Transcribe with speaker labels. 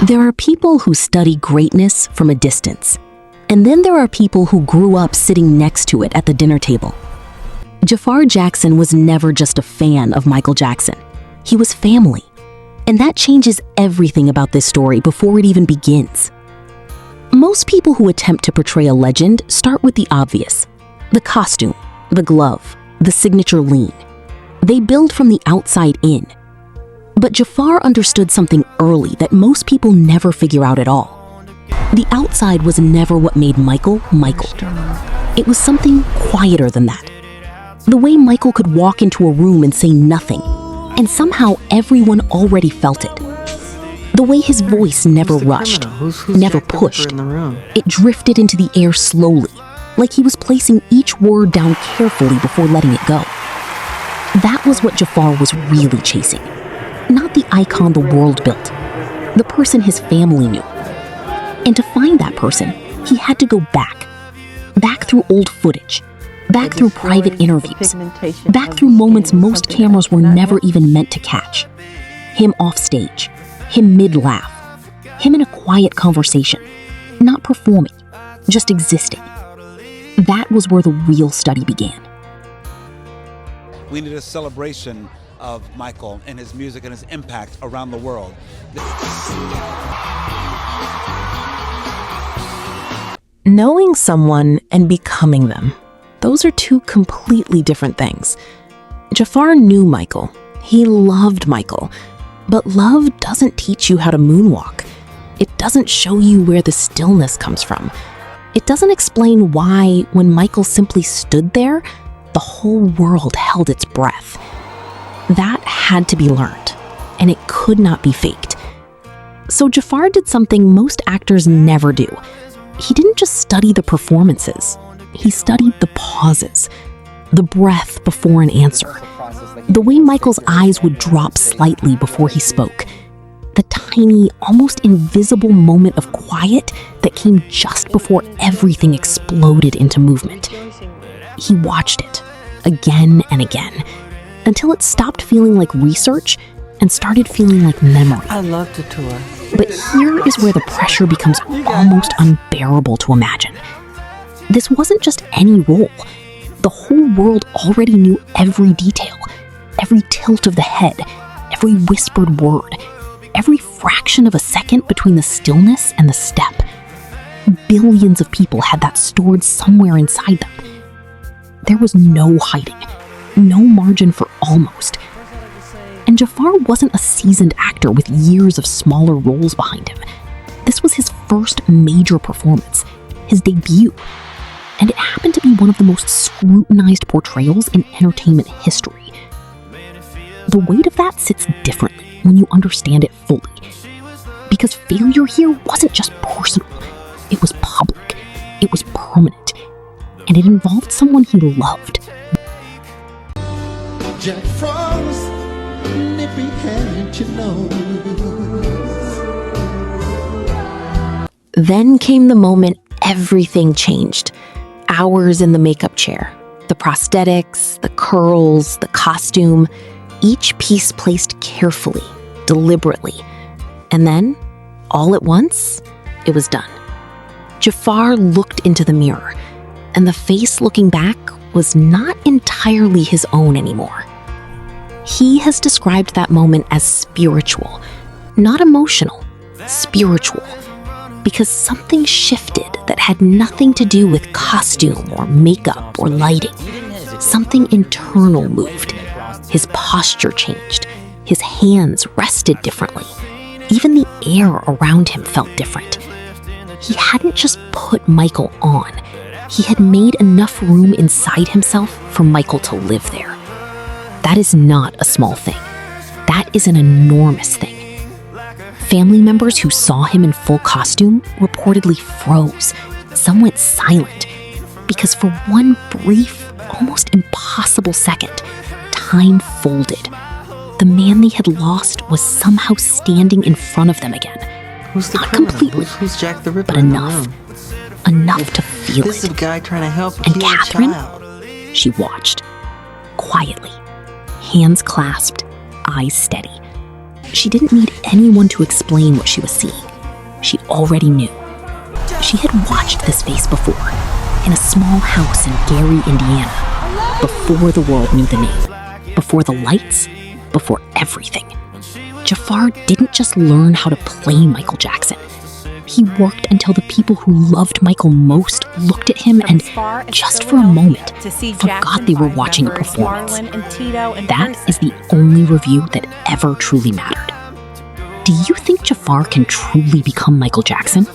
Speaker 1: There are people who study greatness from a distance, and then there are people who grew up sitting next to it at the dinner table. Jaafar Jackson was never just a fan of Michael Jackson. He was family. And that changes everything about this story before it even begins. Most people who attempt to portray a legend start with the obvious: the costume, the glove, the signature lean. They build from the outside in. But Jaafar understood something early that most people never figure out at all. The outside was never what made Michael, Michael. It was something quieter than that. The way Michael could walk into a room and say nothing, and somehow everyone already felt it. The way his voice never rushed, never pushed. It drifted into the air slowly, like he was placing each word down carefully before letting it go. That was what Jaafar was really chasing. Not the icon the world built, the person his family knew. And to find that person, he had to go back through old footage, back through private interviews, back through moments most cameras were never even meant to catch. Him off stage, him mid-laugh, him in a quiet conversation, not performing, just existing. That was where the real study began.
Speaker 2: We need a celebration of Michael and his music and his impact around the world.
Speaker 3: Knowing someone and becoming them, those are two completely different things. Jaafar knew Michael. He loved Michael. But love doesn't teach you how to moonwalk. It doesn't show you where the stillness comes from. It doesn't explain why, when Michael simply stood there, the whole world held its breath. That had to be learned, and it could not be faked. So Jaafar did something most actors never do. He didn't just study the performances. He studied the pauses, the breath before an answer, the way Michael's eyes would drop slightly before he spoke, the tiny, almost invisible moment of quiet that came just before everything exploded into movement. He watched it again and again until it stopped feeling like research and started feeling like memory.
Speaker 4: I love to tour.
Speaker 1: But here is where the pressure becomes almost unbearable to imagine. This wasn't just any role. The whole world already knew every detail, every tilt of the head, every whispered word, every fraction of a second between the stillness and the step. Billions of people had that stored somewhere inside them. There was no hiding, no margin for almost. And Jaafar wasn't a seasoned actor with years of smaller roles behind him. This was his first major performance, his debut. And it happened to be one of the most scrutinized portrayals in entertainment history. The weight of that sits differently when you understand it fully. Because failure here wasn't just personal, it was public, it was permanent, and it involved someone he loved.
Speaker 5: Jack Frost, nippy hand to nose.
Speaker 3: Then came the moment everything changed. Hours in the makeup chair, the prosthetics, the curls, the costume, each piece placed carefully, deliberately. And then, all at once, it was done. Jaafar looked into the mirror, and the face looking back was not entirely his own anymore. He has described that moment as spiritual, not emotional, spiritual. Because something shifted that had nothing to do with costume or makeup or lighting. Something internal moved. His posture changed. His hands rested differently. Even the air around him felt different. He hadn't just put Michael on. He had made enough room inside himself for Michael to live there. That is not a small thing. That is an enormous thing. Family members who saw him in full costume reportedly froze. Some went silent. Because for one brief, almost impossible second, time folded. The man they had lost was somehow standing in front of them again.
Speaker 4: Who's the
Speaker 3: Not
Speaker 4: criminal?
Speaker 3: completely,
Speaker 4: Who's Jack the Ripper
Speaker 3: but
Speaker 4: in the
Speaker 3: enough.
Speaker 4: room?
Speaker 3: Enough to feel
Speaker 4: This is a
Speaker 3: it.
Speaker 4: guy trying to help
Speaker 3: And
Speaker 4: heal a
Speaker 3: Catherine?
Speaker 4: child.
Speaker 3: She watched, quietly, hands clasped, eyes steady. She didn't need anyone to explain what she was seeing.
Speaker 1: she already knew. She had watched this face before, in a small house in Gary, Indiana, before the world knew the name, before the lights, before everything. Jaafar didn't just learn how to play Michael Jackson. He worked until the people who loved Michael most looked at him and, just for a moment, forgot they were watching a performance. That is the only review that ever truly mattered. Do you think Jaafar can truly become Michael Jackson?